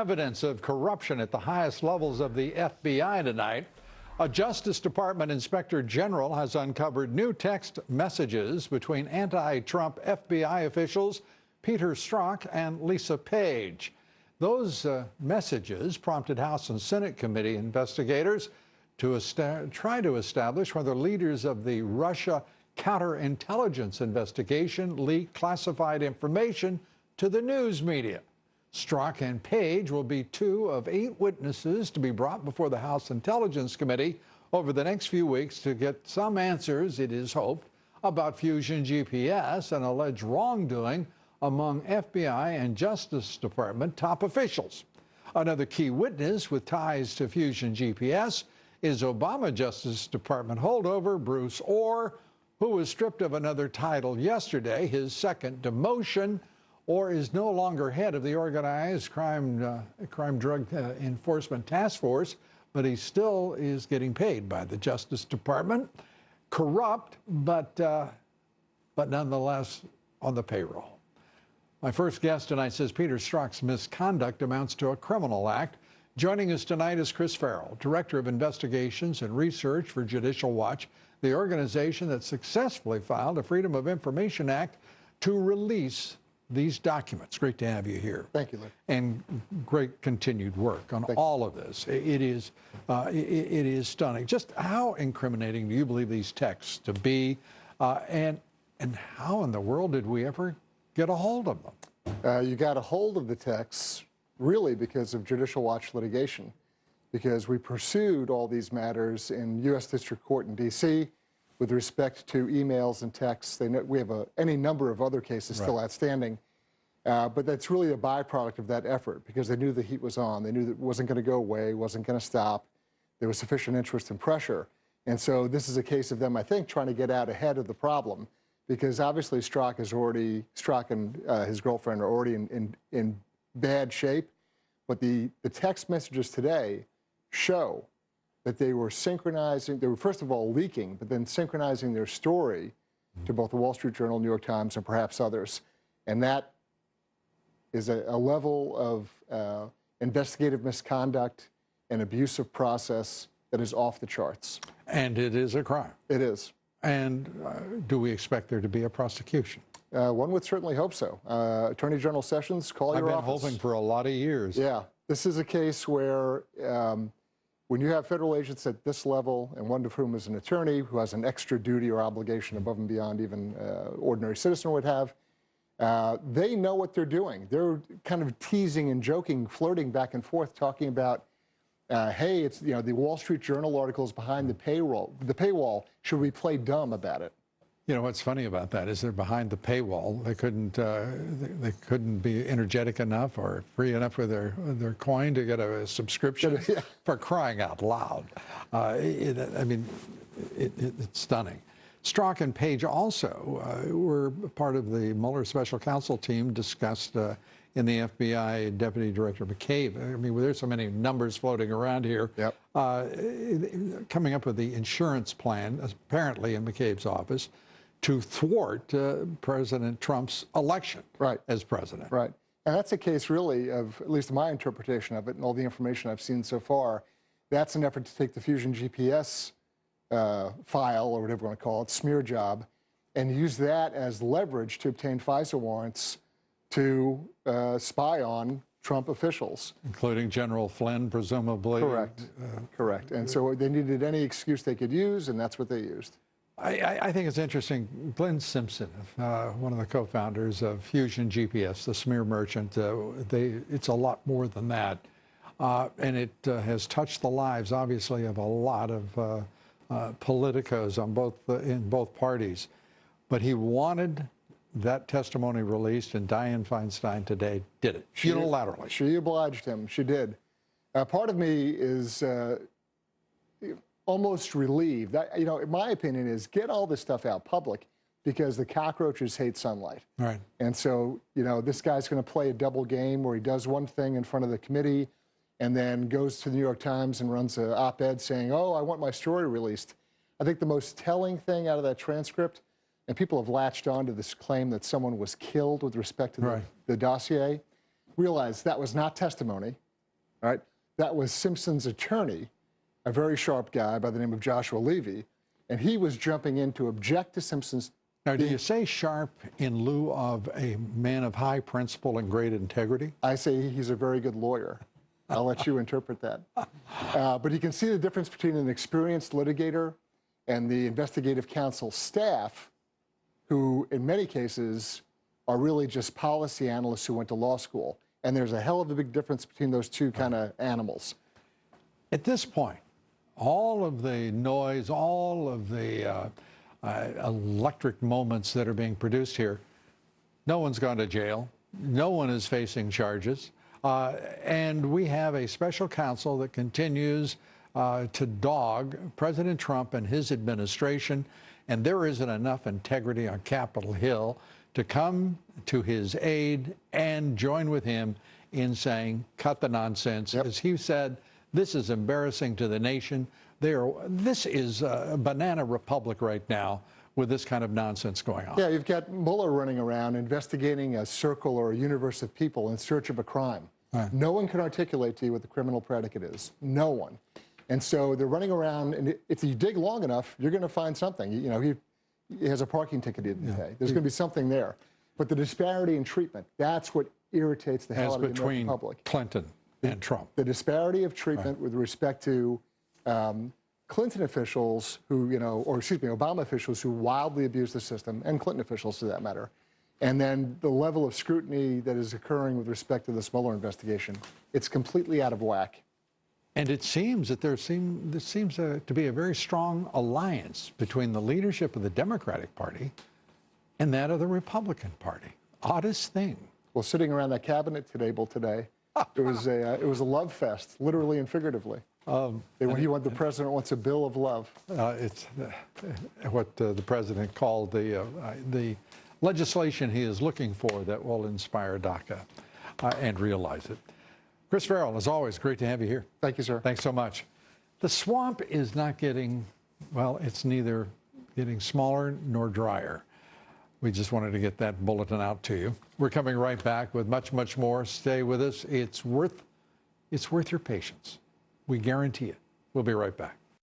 evidence of corruption at the highest levels of the FBI tonight. A Justice Department Inspector General has uncovered new text messages between anti-Trump FBI officials Peter Strzok and Lisa Page. Those messages prompted House and Senate committee investigators to try to establish whether leaders of the Russia counterintelligence investigation leaked classified information to the news media. Strzok and Page will be 2 of 8 witnesses to be brought before the House Intelligence Committee over the next few weeks to get some answers, it is hoped, about Fusion GPS and alleged wrongdoing among FBI and Justice Department top officials. Another key witness with ties to Fusion GPS is Obama Justice Department holdover Bruce Orr, who was stripped of another title yesterday, his second demotion. Orr is no longer head of the Organized Crime Drug Enforcement Task Force, but he still is getting paid by the Justice Department. Corrupt, but nonetheless on the payroll. My first guest tonight says Peter Strzok's misconduct amounts to a criminal act. Joining us tonight is Chris Farrell, Director of Investigations and Research for Judicial Watch, the organization that successfully filed a Freedom of Information Act to release these documents. Great to have you here. Thank you, Lynn. And great continued work on all of this. It is stunning. Just how incriminating do you believe these texts to be, and how in the world did we ever get a hold of them? You got a hold of the texts really because of Judicial Watch litigation, because we pursued all these matters in U.S. District Court in D.C. with respect to emails and texts. We have any number of other cases still outstanding, but that's really a byproduct of that effort because they knew the heat was on. They knew that it wasn't going to go away, wasn't going to stop. There was sufficient interest and pressure. And so this is a case of them, I think, trying to get out ahead of the problem because obviously Strzok and his girlfriend are already in bad shape. But the text messages today show that they were synchronizing, they were first of all leaking, but then synchronizing their story to both the Wall Street Journal, New York Times, and perhaps others. And that is a level of investigative misconduct and abusive process that is off the charts. And it is a crime. It is. And do we expect there to be a prosecution? One would certainly hope so. Attorney General Sessions, call your office. I've been hoping for a lot of years. Yeah. This is a case where when you have federal agents at this level, and one of whom is an attorney who has an extra duty or obligation above and beyond even ordinary citizen would have, they know what they're doing. They're kind of teasing and joking, flirting back and forth, talking about, hey, it's the Wall Street Journal articles behind the paywall. Should we play dumb about it? You know what's funny about that is they're behind the paywall. They couldn't be energetic enough or free enough with their coin to get a subscription. For crying out loud. I mean, it's stunning. Strzok and Page also were part of the Mueller special counsel team discussed in the FBI Deputy Director McCabe. I mean, there's so many numbers floating around here. Yep. Coming up with the insurance plan, apparently in McCabe's office, to thwart President Trump's election as president. Right. And that's a case really of, at least my interpretation of it and all the information I've seen so far, that's an effort to take the Fusion GPS file, or whatever you want to call it, smear job, and use that as leverage to obtain FISA warrants to spy on Trump officials. Including General Flynn, presumably. Correct. Correct. And so they needed any excuse they could use, and that's what they used. I think it's interesting. Glenn Simpson, one of the co-founders of Fusion GPS, the smear merchant, it's a lot more than that. And it has touched the lives, obviously, of a lot of politicos in both parties. But he wanted that testimony released, and Dianne Feinstein today did it unilaterally. She obliged him. She did. Part of me is almost relieved. My opinion is get all this stuff out public because the cockroaches hate sunlight. Right. And so, this guy's going to play a double game where he does one thing in front of the committee and then goes to the New York Times and runs an op-ed saying, oh, I want my story released. I think the most telling thing out of that transcript, and people have latched on to this claim that someone was killed with respect to the dossier, realize that was not testimony. all right? That was Simpson's attorney, a very sharp guy by the name of Joshua Levy, and he was jumping in to object to Simpson's. Now, do you say sharp in lieu of a man of high principle and great integrity? I say he's a very good lawyer. I'll let you interpret that. But you can see the difference between an experienced litigator and the investigative counsel staff, who in many cases are really just policy analysts who went to law school. And there's a hell of a big difference between those two kind of animals. At this point, all of the noise, all of the electric moments that are being produced here, no one's gone to jail. No one is facing charges. And we have a special counsel that continues to dog President Trump and his administration. And there isn't enough integrity on Capitol Hill to come to his aid and join with him in saying, cut the nonsense. Yep. As he said, this is embarrassing to the nation. This is a banana republic right now with this kind of nonsense going on. Yeah, you've got Mueller running around investigating a circle or a universe of people in search of a crime. Right. No one can articulate to you what the criminal predicate is. No one. And so they're running around, and if you dig long enough, you're going to find something. You know, he has a parking ticket he didn't pay. There's going to be something there. But the disparity in treatment, that's what irritates the hell out of the American public. Clinton and Trump. The disparity of treatment with respect to Clinton officials who, Obama officials who wildly abused the system, and Clinton officials for that matter. And then the level of scrutiny that is occurring with respect to this Mueller investigation, it's completely out of whack. And it seems that there seems to be a very strong alliance between the leadership of the Democratic Party and that of the Republican Party. Oddest thing. Well, sitting around that cabinet table today, it was a love fest, literally and figuratively. The president wants a bill of love. It's what the president called the legislation he is looking for that will inspire DACA and realize it. Chris Farrell, as always, great to have you here. Thank you, sir. Thanks so much. The swamp is not getting, well, it's neither getting smaller nor drier. We just wanted to get that bulletin out to you. We're coming right back with much, much more. Stay with us. It's worth your patience. We guarantee it. We'll be right back.